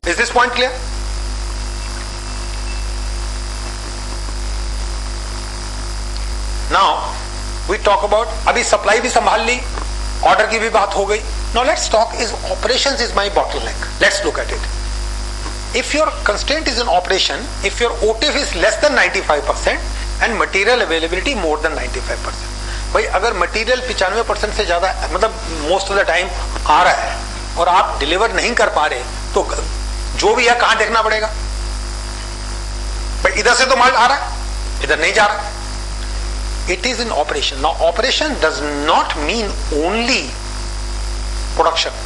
Is this point clear? Now we talk about, अभी supply भी संभाल ली, ऑर्डर की भी बात हो गई. Now let's talk is operations is my bottleneck. Let's look at it. If your constraint is in operation, if your OTIF is less than 95% and material availability more than 95%, भाई अगर मटेरियल 95% से ज्यादा, मतलब मोस्ट ऑफ द टाइम आ रहा है और आप deliver नहीं कर पा रहे, तो जो भी है कहां देखना पड़ेगा? भाई इधर से तो माल आ रहा है, इधर नहीं जा रहा. It is in operation. Now operation does not mean only production.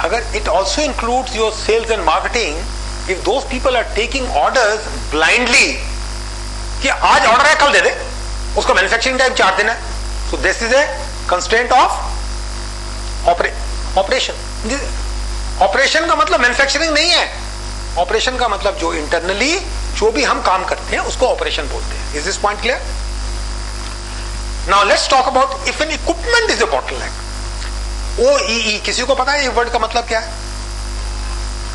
अगर it also includes your sales and marketing, if those people are taking orders blindly, कि आज ऑर्डर है कल दे दे, उसका मैन्युफैक्चरिंग टाइम 4 दिन है, so this is a constraint of operation. Operation का मतलब मैन्युफैक्चरिंग नहीं है. ऑपरेशन का मतलब जो इंटरनली जो भी हम काम करते हैं उसको ऑपरेशन बोलते हैं. Is this point clear? Now let's talk about if N equipment is a bottleneck. OEE, किसी को पता है ये वर्ड का मतलब क्या है?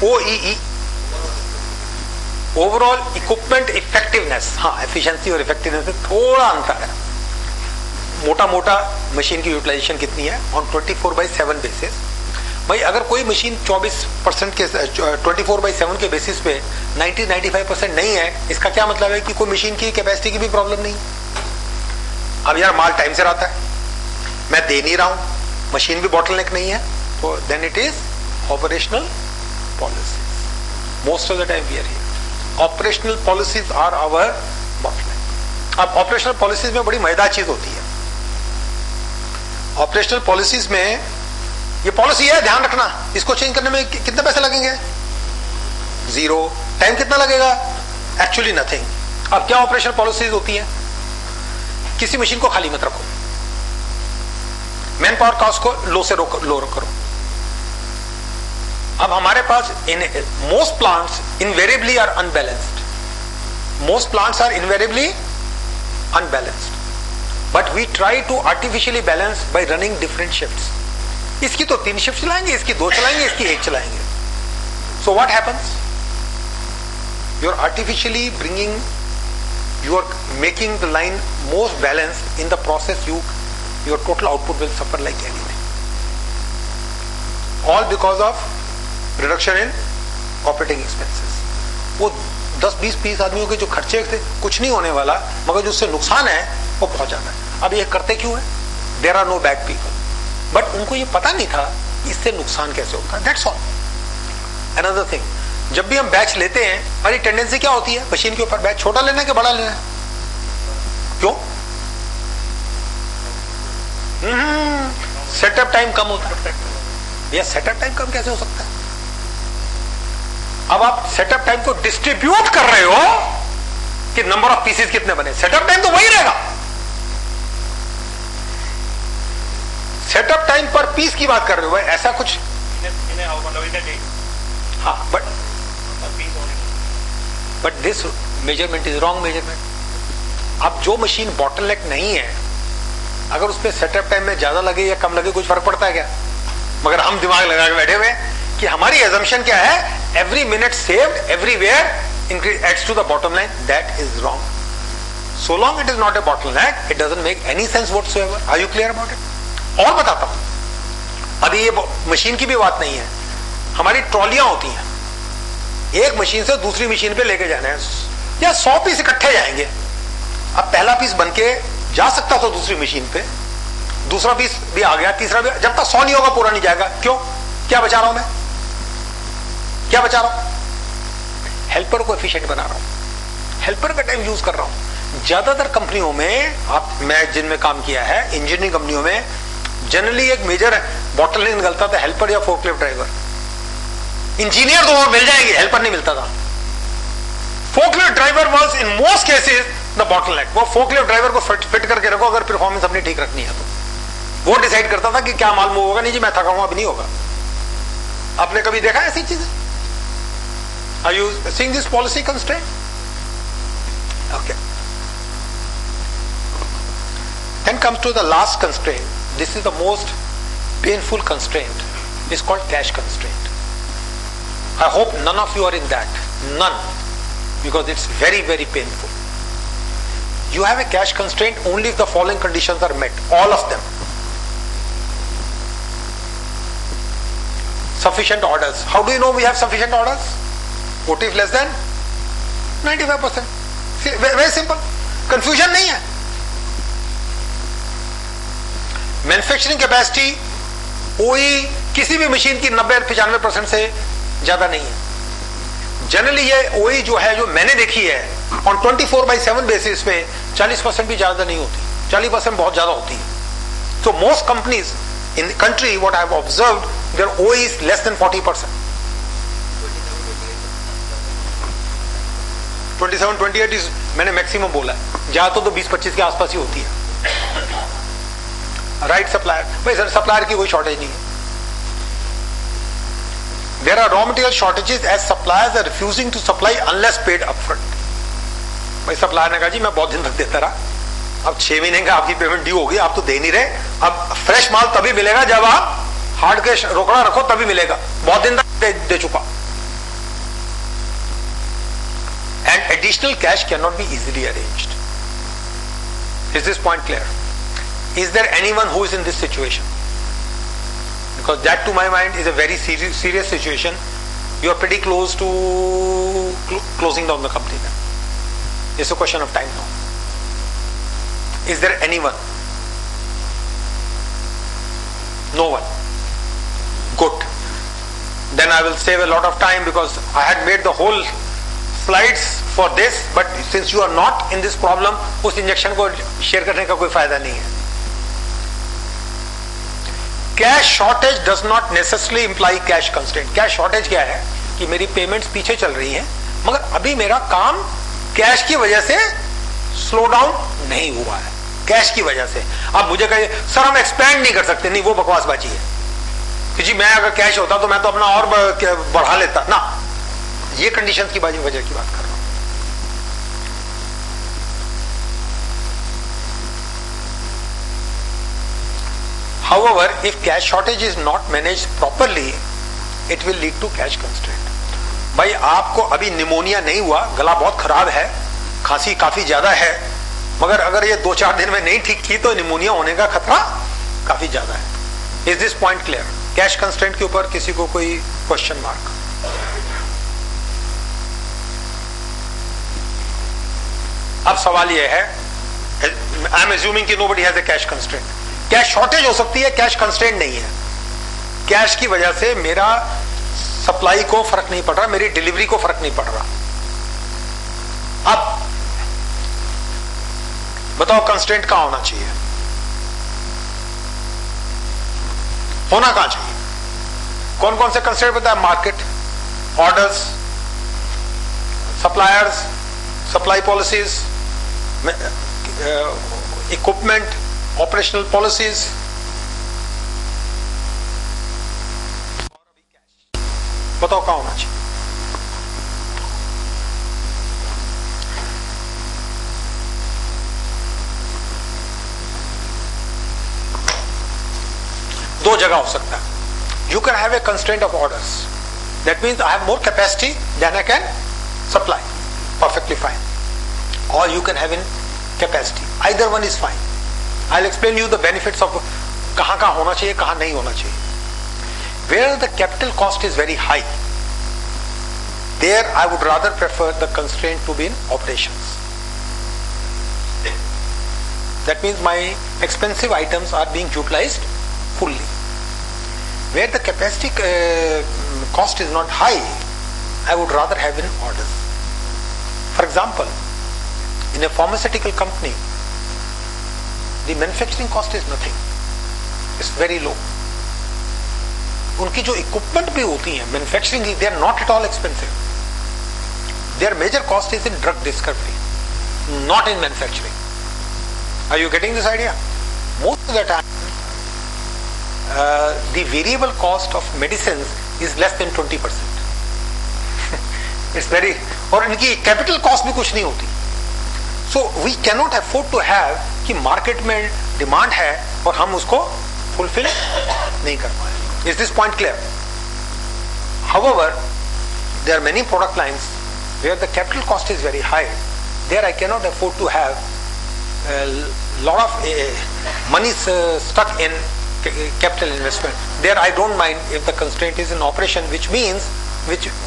OEE, overall equipment effectiveness. हाँ, एफिशिएंसी और इफेक्टिवनेस में थोड़ा अंतर है. मोटा मोटा मशीन की यूटिलाइजेशन कितनी है ऑन 24/7 बेसिस. भाई अगर कोई मशीन 24% के 24/7 के बेसिस पे 90-95% नहीं है, इसका क्या मतलब है कि कोई मशीन की कैपेसिटी की भी प्रॉब्लम नहीं. अब यार माल टाइम से आता है, मैं दे नहीं रहा हूं, मशीन भी बॉटलनेक नहीं है, तो then it is operational policies. Most of the time we are here. Operational policies are our bottleneck. अब ऑपरेशनल पॉलिसीज में बड़ी मजेदार चीज होती है. ऑपरेशनल पॉलिसीज में ये पॉलिसी है, ध्यान रखना, इसको चेंज करने में कितने पैसे लगेंगे? 0. टाइम कितना लगेगा? Actually nothing. अब क्या ऑपरेशनल पॉलिसीज होती है? किसी मशीन को खाली मत रखो, मैन पावर कॉस्ट को लो से लो करो. अब हमारे पास in most plants invariably are unbalanced. Most plants are invariably unbalanced, but we try to artificially balance by running different shifts. इसकी तो 3 शिफ्ट चलाएंगे, इसकी 2 चलाएंगे, इसकी 1 चलाएंगे. So what happens? You are artificially bringing, you are making the line most balanced. In the process your total output will suffer like anything, all because of reduction in operating expenses. वो 10-20 आदमियों के जो खर्चे थे कुछ नहीं होने वाला, मगर जो उससे नुकसान है वो बहुत ज्यादा है. अब ये करते क्यों है? There are no bad people, but उनको ये पता नहीं था इससे नुकसान कैसे होता है. That's all. अनदर थिंग, जब भी हम बैच लेते हैं हमारी टेंडेंसी क्या होती है मशीन के ऊपर? बैच छोटा लेना है कि बड़ा लेना है? क्यों? सेटअप टाइम कम होता है. भैया सेटअप टाइम कम कैसे हो सकता है? अब आप सेटअप टाइम को डिस्ट्रीब्यूट कर रहे हो कि नंबर ऑफ पीसेस कितने बने. सेटअप टाइम तो वही रहेगा. सेटअप टाइम पर पीस की बात कर रहे हो, ऐसा कुछ. हाँ, but this measurement is wrong measurement. अब जो मशीन बॉटलनेक नहीं है, अगर उसमें सेटअप टाइम में ज्यादा लगे या कम लगे कुछ फर्क पड़ता है क्या? मगर हम दिमाग लगा के बैठे हुए कि हमारी एजम्पशन क्या है? Every minute saved everywhere adds to the bottom line. That is wrong. So long it is not a bottleneck, it doesn't make any sense whatsoever. Are you clear about it? और बताता हूं, अभी ये machine की भी बात नहीं है. हमारी ट्रॉलियां होती हैं, एक मशीन से दूसरी मशीन पे लेके जाना है, या 100 पीस इकट्ठे जाएंगे. अब पहला पीस बनके जा सकता था दूसरी मशीन पे, दूसरा पीस भी आ गया, तीसरा भी. जब तक 100 नहीं होगा पूरा नहीं जाएगा. क्यों? क्या बचा रहा हूं मैं? क्या बचा रहा हूं? हेल्पर को एफिशिएंट बना रहा हूं, हेल्पर का टाइम यूज कर रहा हूं. ज्यादातर कंपनियों में, मैं जिनमें काम किया है, इंजीनियरिंग कंपनियों में, जनरली एक मेजर बॉटलनेक निकलता था हेल्पर या फोर्कलिफ्ट ड्राइवर. इंजीनियर तो और मिल जाएंगे, हेल्पर नहीं मिलता था. Forklift driver was in most cases the bottleneck. वो फोर्कलिफ्ट ड्राइवर को फिट करके रखो अगर परफॉर्मेंस अपनी ठीक रखनी है तो. वो डिसाइड करता था कि क्या माल मूव होगा. नहीं जी मैं थका हूं, अभी नहीं होगा. आपने कभी देखा ऐसी चीजें? Are you seeing this policy constraint? Okay. Then comes to the last constraint. This is the most painful constraint. It's called cash constraint. I hope none of you are in that. None. Because it's very, very painful. You have a cash constraint only if the following conditions are met. All of them. Sufficient orders. How do you know we have sufficient orders? What if less than 95%? Very simple. Confusion नहीं है. Manufacturing capacity OE किसी भी machine की 90-95% से ज्यादा नहीं है. Generally ये OE जो है, जो मैंने देखी है, ऑन 24/7 बेसिस पे 40% भी ज्यादा नहीं होती. 40% बहुत ज्यादा होती है. So most companies in the country, what I have observed, their OE is less than 40%. 27-28 is मैंने मैक्सिमम बोला है. ज्यादा तो 20-25 के आसपास ही होती है. राइट सप्लायर, भाई सर सप्लायर की कोई शॉर्टेज नहीं है. There are raw material shortages as suppliers are refusing to supply unless paid upfront. भाई सप्लायर ने कहा जी मैं बहुत दिन तक देता रहा, अब 6 महीने का आपकी पेमेंट ड्यू होगी, आप तो दे नहीं रहे, अब फ्रेश माल तभी मिलेगा जब आप हार्ड कैश रोकड़ा रखो तभी मिलेगा, बहुत दिन तक दे चुका. And additional cash cannot be easily arranged. Is this point clear? Is there anyone who is in this situation? Because that to my mind is a very serious situation. You are pretty close to closing down the company now. It's a question of time now. Is there anyone? No one. Good. Then I will save a lot of time because I had made the whole slides for this, but since you are not in this problem, उस injection को share करने का कोई फायदा नहीं है. Cash shortage does not necessarily imply cash constraint. Cash shortage क्या है कि मेरी पेमेंट्स पीछे चल रही हैं मगर अभी मेरा काम कैश की वजह से स्लो डाउन नहीं हुआ है, कैश की वजह से. अब मुझे कहे सर हम एक्सपेंड नहीं कर सकते, नहीं वो बकवासबाजी है कि जी मैं अगर कैश होता तो मैं तो अपना और बढ़ा लेता ना. ये कंडीशन की वजह की बात कर रहा हूं. However, if cash shortage is not managed properly, it will lead to cash constraint. भाई आपको अभी निमोनिया नहीं हुआ, गला बहुत खराब है, खांसी काफी ज्यादा है, मगर अगर ये 2-4 दिन में नहीं ठीक की तो निमोनिया होने का खतरा काफी ज्यादा है. Is this point clear? Cash constraint के ऊपर किसी को कोई क्वेश्चन मार्क? अब सवाल यह है, आई एम एज्यूमिंग कि nobody has a cash constraint. Cash shortage हो सकती है, कैश कंस्ट्रेंट नहीं है. कैश की वजह से मेरा सप्लाई को फर्क नहीं पड़ रहा, मेरी डिलीवरी को फर्क नहीं पड़ रहा. अब बताओ कंस्ट्रेंट कहां होना चाहिए? होना कहां चाहिए? कौन कौन से कंस्ट्रेंट बताया? Market, orders, suppliers, supply policies, equipment, operational policies, और अभी कैश. बताओ कहां होना चाहिए? दो जगह हो सकता है. You can have a constraint of orders. That means I have more capacity than I can supply. Perfectly fine. Or you can have in capacity. Either one is fine. I'll explain you the benefits of कहां होना चाहिए, कहां नहीं होना चाहिए. Where the capital cost is very high, there I would rather prefer the constraint to be in operations. That means my expensive items are being utilized fully. Where the capacity cost is not high, I would rather have in orders. For example, in a pharmaceutical company, the manufacturing cost is nothing. It's very low. उनकी जो equipment भी होती हैं manufacturing की, they are not at all expensive. Their major cost is in drug discovery, not in manufacturing. Are you getting this idea? Most of the time, the variable cost of medicines is less than 20%. It's very, और इनकी capital cost भी कुछ नहीं होती. So we cannot afford to have कि market में demand है और हम उसको फुलफिल नहीं कर पाए. Is this point clear? However there are many product lines where the capital cost is very high. There I cannot afford to have a lot of money stuck in capital investment. There I don't mind if the constraint is in operation, which means,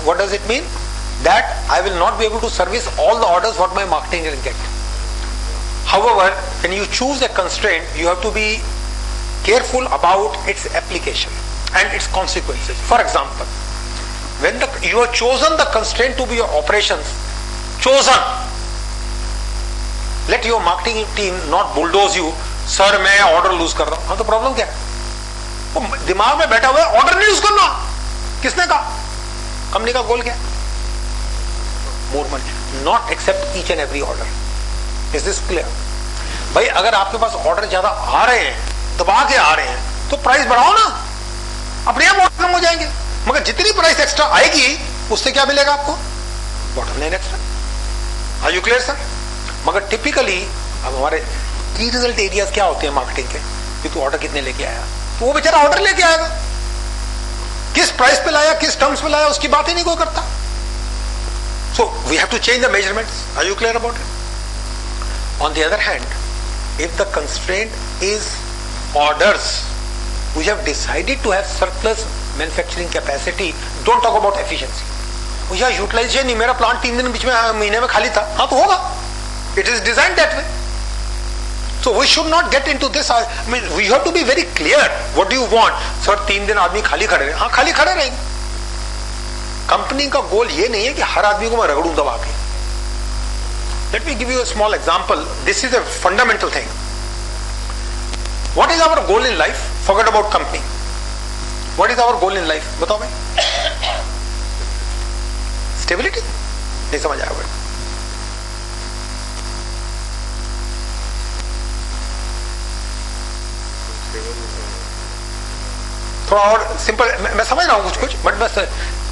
what does it mean? That I will not be able to service all the orders what my marketing will get. However, when you choose a constraint, you have to be careful about its application and its consequences. For example, when you have chosen the constraint to be your operations, let your marketing team not bulldoze you. Sir मैं order loose कर रहा हूं. हाँ तो problem क्या है? वो दिमाग में बैठा हुआ है ऑर्डर नहीं लूज करना. किसने कहा? कंपनी का गोल क्या है? More money. Not accept each and every order. Is this clear? भाई अगर आपके पास ऑर्डर ज्यादा आ रहे हैं, दबा के आ रहे हैं, तो प्राइस बढ़ाओ ना, अपने आप ऑर्डर कम हो जाएंगे. मगर जितनी प्राइस एक्स्ट्रा आएगी उससे क्या मिलेगा आपको? Bottom line extra. Are you clear sir? मगर टिपिकली अब हमारे की रिजल्ट एरियाज क्या होते हैं मार्केटिंग के कि तू ऑर्डर कितने लेके आया, तो वो बेचारा ऑर्डर लेके आएगा, किस प्राइस पे लाया, किस टर्म्स पे लाया, उसकी बात ही नहीं कोई करता. So we have to change the measurements. Are you clear about it? On the other hand, if the constraint is orders, we have decided to have surplus manufacturing capacity. Don't talk about efficiency. मुझे utilisation नहीं, मेरा plant 3 दिन बीच में महीने में खाली था. हाँ तो होगा. It is designed that way. So we should not get into this. I mean, we have to be very clear. What do you want? Sir, 3 दिन आदमी खाली खड़े रहे. हाँ खाली खड़े रहेंगे. कंपनी का गोल ये नहीं है कि हर आदमी को मैं रगड़ूं दबा के. Let me give you a small example. This is a fundamental thing. What is our goal in life? Forget about company. What is our goal in life? बताओ भाई. Stability? नहीं समझ आया भाई. थोड़ा और सिंपल. मैं समझ रहा हूं कुछ बट बस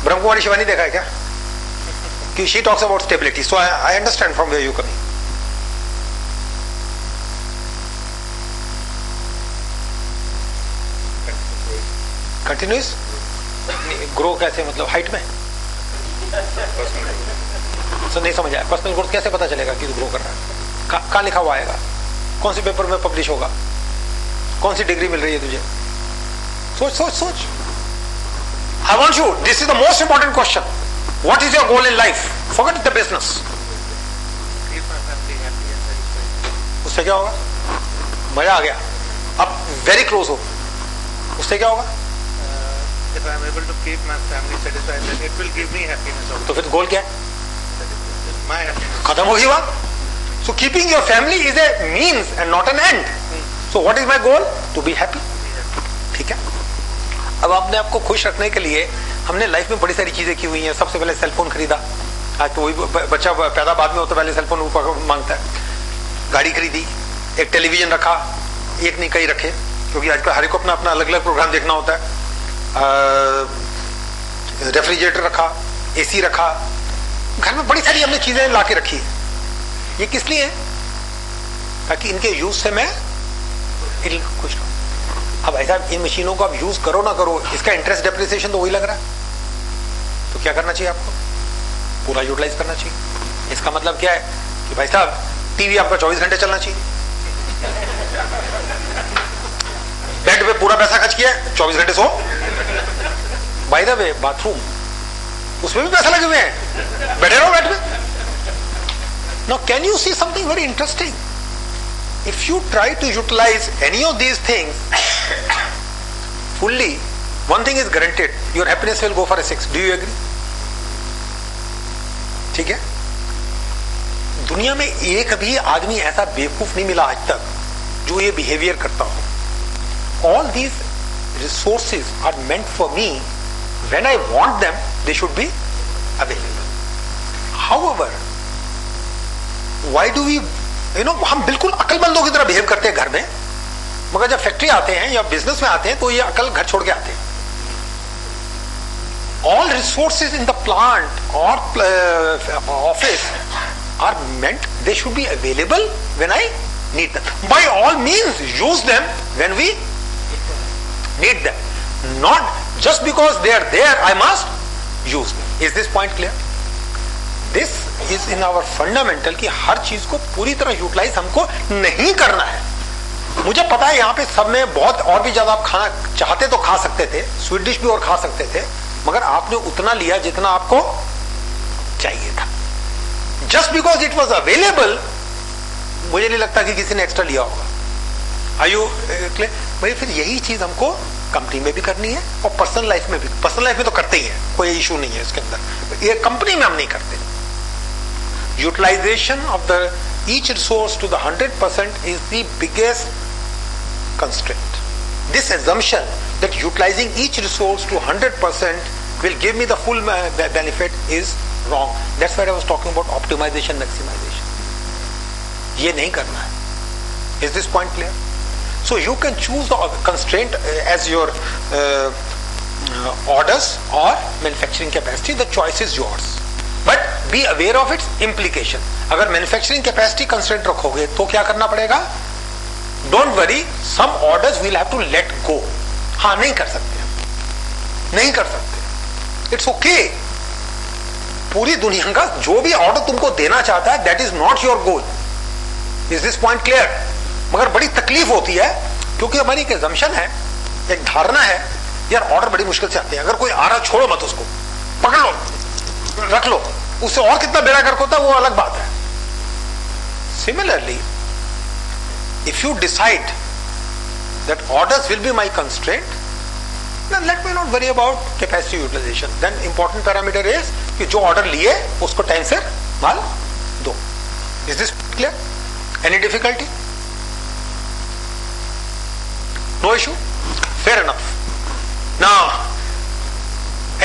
ब्रह्म कुमारी शिवानी देखा है क्या कि she talks about stability, so I understand from where you coming. Continuous grow कैसे, मतलब हाइट में? सो नहीं समझ आया. पर्सनल ग्रोथ कैसे पता चलेगा कि तू ग्रो कर रहा है? कहाँ लिखा हुआ आएगा? कौन सी पेपर में पब्लिश होगा? कौन सी डिग्री मिल रही है तुझे? सोच सोच सोच. I want you, this is the most important question. What is your goal in life? Forget the business. Keep my family happy and satisfied. उससे क्या होगा? मजा आ गया. अब वेरी क्लोज हो. उससे क्या होगा? If I am able to keep my family satisfied, then it will give me happiness also. तो फिर गोल क्या है? My happiness. खत्म होगी बात. So keeping your family is a means and not an end. So what is my goal? To be happy. ठीक है. अब अपने आपको खुश रखने के लिए हमने लाइफ में बड़ी सारी चीजें की हुई हैं. सबसे पहले सेलफोन खरीदा. आज तो वही बच्चा पैदा बाद में होता, पहले सेलफोन मांगता है. गाड़ी खरीदी, एक टेलीविजन रखा, एक नहीं कई रखे, क्योंकि आजकल हर एक को अपना अपना अलग अलग प्रोग्राम देखना होता है. रेफ्रिजरेटर रखा, एसी रखा, घर में बड़ी सारी हमने चीजें ला के रखी. ये किस लिए है? ताकि इनके यूज से मैं खुश रहूं. अब ऐसा इन मशीनों को आप यूज करो ना करो, इसका इंटरेस्ट डेप्रिसिएशन तो वही लग रहा है. तो क्या करना चाहिए आपको? पूरा यूटिलाइज करना चाहिए. इसका मतलब क्या है कि भाई साहब टीवी आपका 24 घंटे चलना चाहिए. बेड पे पूरा पैसा खर्च किया, 24 घंटे सो. बाय द वे बाथरूम, उसमें भी पैसा लगे हुए हैं, बैठे रहो बेड पे. Now can you see something very interesting? If you try to utilize any of these things fully, one thing is guaranteed, your happiness will go for a 6. Do you agree? ठीक है. दुनिया में एक भी आदमी ऐसा बेवकूफ नहीं मिला आज तक जो ये बिहेवियर करता हो. All these resources are meant for me. When I want them, they should be available. However, why do we, हम बिल्कुल अकलमंदों की तरह बिहेव करते हैं घर में, मगर जब फैक्ट्री आते हैं या बिजनेस में आते हैं तो ये अकल घर छोड़ के आते हैं. All resources in the plant or office are meant, they should be available when I need them. By all means, use them when we need them. Not just because they are there, I must use them. Is this point clear? This is in our fundamental कि हर चीज को पूरी तरह utilise हमको नहीं करना है। मुझे पता है यहाँ पे सब में बहुत और भी ज्यादा आप खाना चाहते तो खा सकते थे, स्वीट डिश भी और खा सकते थे, मगर आपने उतना लिया जितना आपको चाहिए था। Just because it was available, मुझे नहीं लगता कि किसी ने एक्स्ट्रा लिया होगा। Are you clear? भाई फिर यही चीज हमको कंपनी में भी करनी है और पर्सनल लाइफ में भी। पर्सनल लाइफ में तो करते ही है, कोई इशू नहीं है इसके अंदर, ये कंपनी में हम नहीं करते। Utilisation of the each resource to the 100% is the biggest constraint. This assumption that utilizing each resource to 100% will give me the full benefit is wrong. That's why I was talking about optimization, maximization. ये नहीं करना है. Is this point clear? So you can choose the constraint as your orders or manufacturing capacity. The choice is yours. But be aware of its implication. अगर manufacturing capacity constraint रखोगे तो क्या करना पड़ेगा? Don't worry, some orders will have to let go. हाँ, नहीं कर सकते, नहीं कर सकते, इट्स ओके. पूरी दुनिया का जो भी ऑर्डर तुमको देना चाहता है, that is not your goal. Is this point clear? मगर बड़ी तकलीफ होती है क्योंकि हमारी एक assumption है, एक धारणा है, यार ऑर्डर बड़ी मुश्किल से आते हैं, अगर कोई आ रहा छोड़ो मत, उसको पकड़ लो, रख लो, उससे और कितना बेड़ा गर्क होता है वो अलग बात है. Similarly, if you decide that orders will be my constraint, then let me not worry about capacity utilization. Then important parameter is कि जो order लिए उसको टाइम से माल दो. Is this clear? Any difficulty? No issue? Fair enough. Now,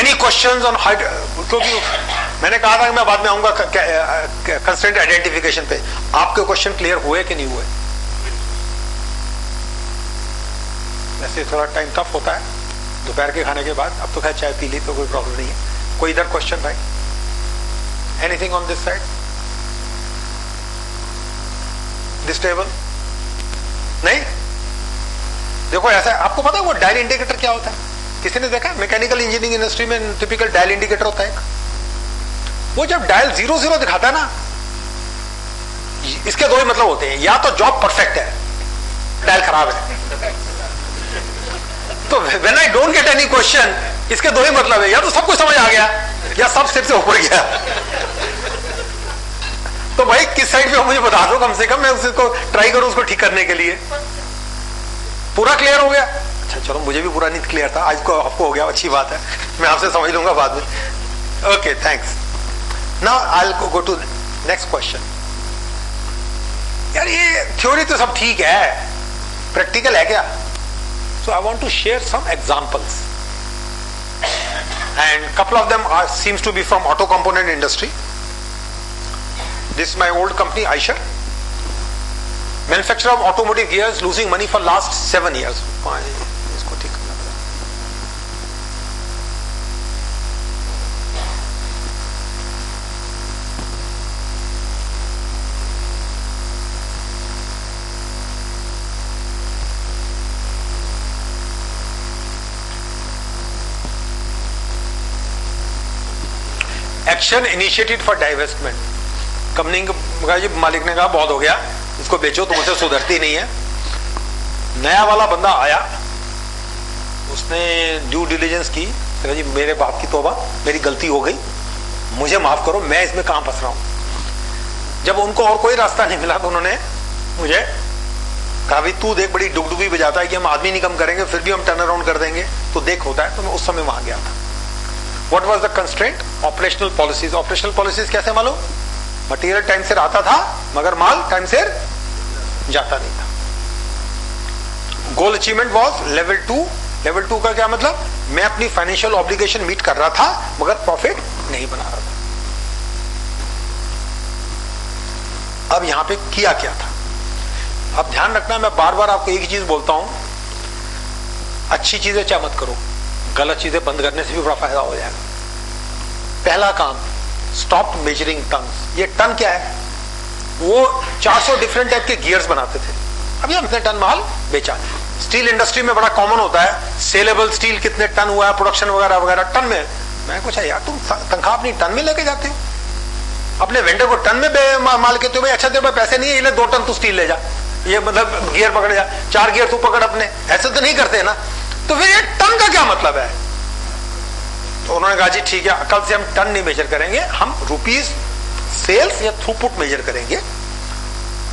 any questions on height? क्योंकि मैंने कहा था कि मैं बाद में आऊंगा कंस्ट्रेंट आइडेंटिफिकेशन पे. आपके क्वेश्चन क्लियर हुए कि नहीं हुए? वैसे थोड़ा टाइम टफ होता है दोपहर के खाने के बाद. अब तो खैर चाय पी ली तो कोई प्रॉब्लम नहीं है. कोई इधर क्वेश्चन भाई? Anything on this side? This table? नहीं? देखो ऐसा, आपको पता है वो डायल इंडिकेटर क्या होता है? किसी ने देखा? मैकेनिकल इंजीनियरिंग इंडस्ट्री में टिपिकल डायल इंडिकेटर होता है. वो जब डायल 00 दिखाता है ना, इसके दो ही मतलब होते हैं, या तो जॉब परफेक्ट है, डायल खराब है. तो when I don't get any question, इसके दो ही मतलब है, या तो सब कुछ समझ आ गया या सब सिर से ऊपर गया. तो भाई किस साइड पे हो मुझे बता दो, कम से कम मैं उसको ट्राई करूं उसको ठीक करने के लिए. पूरा क्लियर हो गया? अच्छा चलो, मुझे भी पूरा नहीं क्लियर था, आज को आपको हो गया, अच्छी बात है, मैं आपसे समझ लूंगा बाद में. Okay, thanks. Now I will go to next question. यार ये थ्योरी तो सब ठीक है, प्रैक्टिकल है क्या? So I want to share some examples and couple of them seems to be from auto component industry. This is my old company Eicher, manufacturer of automotive gears, losing money for last 7 years. इसको ठीक करना पड़ेगा. Action initiated for divestment. Company के मालिक ने कहा बहुत हो गया, इसको बेचो, तुमसे सुधरती नहीं है. नया वाला बंदा आया, उसने ड्यू डिलीजेंस की, जी मेरे बाप की तौबा, मेरी गलती हो गई, मुझे माफ करो, मैं इसमें कहां फंस रहा हूं. जब उनको और कोई रास्ता नहीं मिला तो उन्होंने मुझे कहा भाई तू देख, बड़ी डुगडुगी बजाता है कि हम आदमी नहीं कम करेंगे फिर भी हम टर्न अराउंड कर देंगे, तो देख होता है. तो मैं उस समय वहां गया था. What was the constraint? Operational policies. Operational policies कैसे मालूम? मटेरियल टाइम से आता था मगर माल टाइम से जाता नहीं था. गोल अचीवमेंट वाज लेवल 2. लेवल 2 का क्या मतलब? मैं अपनी फाइनेंशियल ऑब्लिगेशन मीट कर रहा था मगर प्रॉफिट नहीं बना रहा था. अब यहां पे किया क्या था? अब ध्यान रखना, मैं बार बार आपको एक ही चीज बोलता हूं, अच्छी चीजें चाहे मत करो, गलत चीजें बंद करने से भी बड़ा फायदा हो जाएगा. पहला काम, स्टॉप मेजरिंग टन्स. ये टन क्या है? वो 400 डिफरेंट टाइप के गियर्स बनाते थे, अभी हमने टन माल बेचा. स्टील इंडस्ट्री में बड़ा कॉमन होता है, सेलेबल स्टील कितने टन हुआ है, प्रोडक्शन वगैरह वगैरह, टन में मैं पूछा यार तुम तनख्वाह अपनी टन में लेके जाते हो, अपने वेंडर को टन में माल कहते हो, भाई अच्छा तेरे पास पैसे नहीं है, ले 2 टन तू स्टील ले जा, ये मतलब गियर पकड़ जा, 4 गियर तू पकड़ अपने, ऐसे तो नहीं करते ना। तो फिर ये टन का क्या मतलब है? तो उन्होंने कहा जी ठीक है, कल से हम टन नहीं मेजर करेंगे, हम रुपीज सेल्स या थ्रूपुट मेजर करेंगे।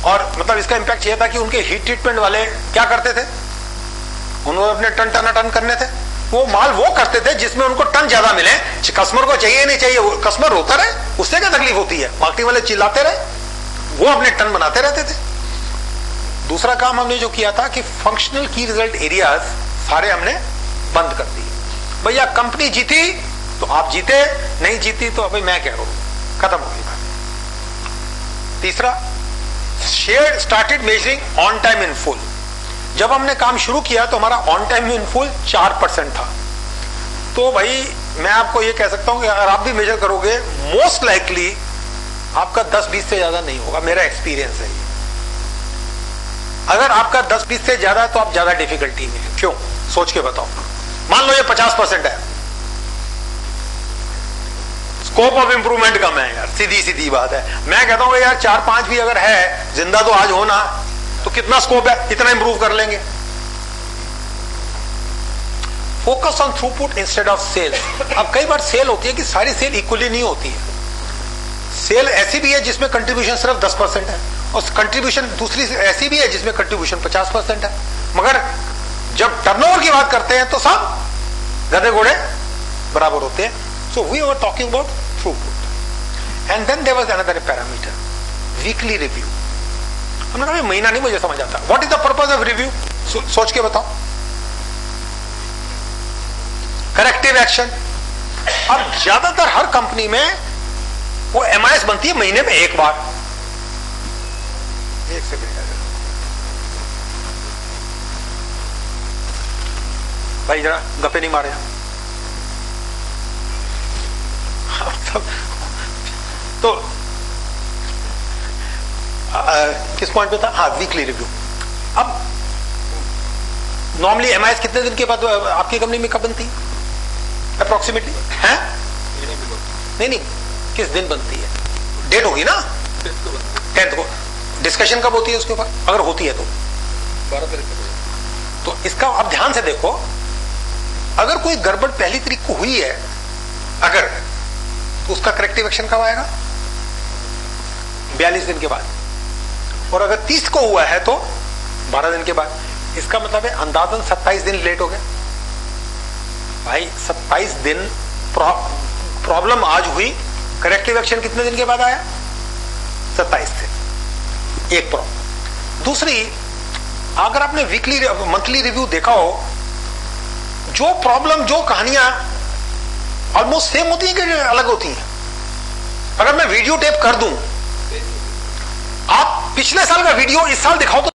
और मतलब इसका इंपैक्ट यह था कि उनके हीट ट्रीटमेंट वाले क्या करते थे, उन्होंने अपने टन टन करने थे, वो माल वो करते थे जिसमें उनको टन ज्यादा मिले, कस्टमर को चाहिए नहीं चाहिए, कस्टमर रोता रहे, उससे क्या तकलीफ होती है, मार्केटिंग वाले चिल्लाते रहे, वो अपने टन बनाते रहते थे। दूसरा काम हमने जो किया था कि फंक्शनल की रिजल्ट एरियाज सारे हमने बंद कर दिए। भैया कंपनी जीती तो आप जीते, नहीं जीती तो अभी मैं क्या करूं, खत्म हो गई बात। तीसरा, share started measuring on time in full. जब हमने काम शुरू किया तो हमारा ऑन टाइम इन फुल 4% था। तो भाई मैं आपको ये कह सकता हूं कि अगर आप भी मेजर करोगे मोस्ट लाइकली आपका 10-20 से ज्यादा नहीं होगा, मेरा एक्सपीरियंस है ये। अगर आपका 10-20 से ज्यादा तो आप ज्यादा डिफिकल्टी में है। क्यों, सोच के बताओ। मान लो ये 50% है, स्कोप ऑफ इंप्रूवमेंट कम है यार, सीधी बात है। मैं कहता हूं यार 4-5 भी अगर है, जिंदा तो आज हो ना, तो कितना स्कोप है, इतना इंप्रूव कर लेंगे। Focus on throughput instead of sale. अब कई बार सेल होती है कि सारी सेल इक्वली नहीं होती है, सेल ऐसी भी है जिसमें कंट्रीब्यूशन सिर्फ 10% है, और कंट्रीब्यूशन दूसरी ऐसी भी है जिसमें कंट्रीब्यूशन 50% है। मगर जब टर्नओवर की बात करते हैं तो सब गधे घोड़े बराबर होते हैं। So we were talking about throughput. And then there was another parameter, weekly review. हमने कहा महीना नहीं मुझे समझ आता, what is the purpose of review, सोच के बताओ। Corrective action. अब ज्यादातर हर कंपनी में वो एमआईएस बनती है महीने में एक बार। एक सेकंड भाई, जरा गप्पे नहीं मारे। तो किस पॉइंट पे था? हाँ, वीकली रिव्यू। अब नॉर्मली एमआईएस कितने दिन के बाद आपकी कंपनी में कब बनती है अप्रोक्सीमेटली? है नहीं, किस दिन बनती है? डेट होगी ना, 10th को। डिस्कशन कब होती है उसके ऊपर, अगर होती है तो 12 तारीख को। तो इसका आप ध्यान से देखो, अगर कोई गड़बड़ पहली तारीख को हुई है अगर, तो उसका करेक्टिव एक्शन कब आएगा? 42 दिन के बाद। और अगर 30 को हुआ है तो 12 दिन के बाद। इसका मतलब है अंदाजन 27 दिन लेट हो गया। भाई 27 दिन प्रॉब्लम आज हुई, करेक्टिव एक्शन कितने दिन के बाद आया? 27 दिन। एक प्रॉब्लम। दूसरी, अगर आपने वीकली मंथली रिव्यू देखा हो, जो प्रॉब्लम, जो कहानियां ऑलमोस्ट सेम होती हैं कि अलग होती हैं। अगर मैं वीडियो टेप कर दूं, आप पिछले साल का वीडियो इस साल दिखाओ तो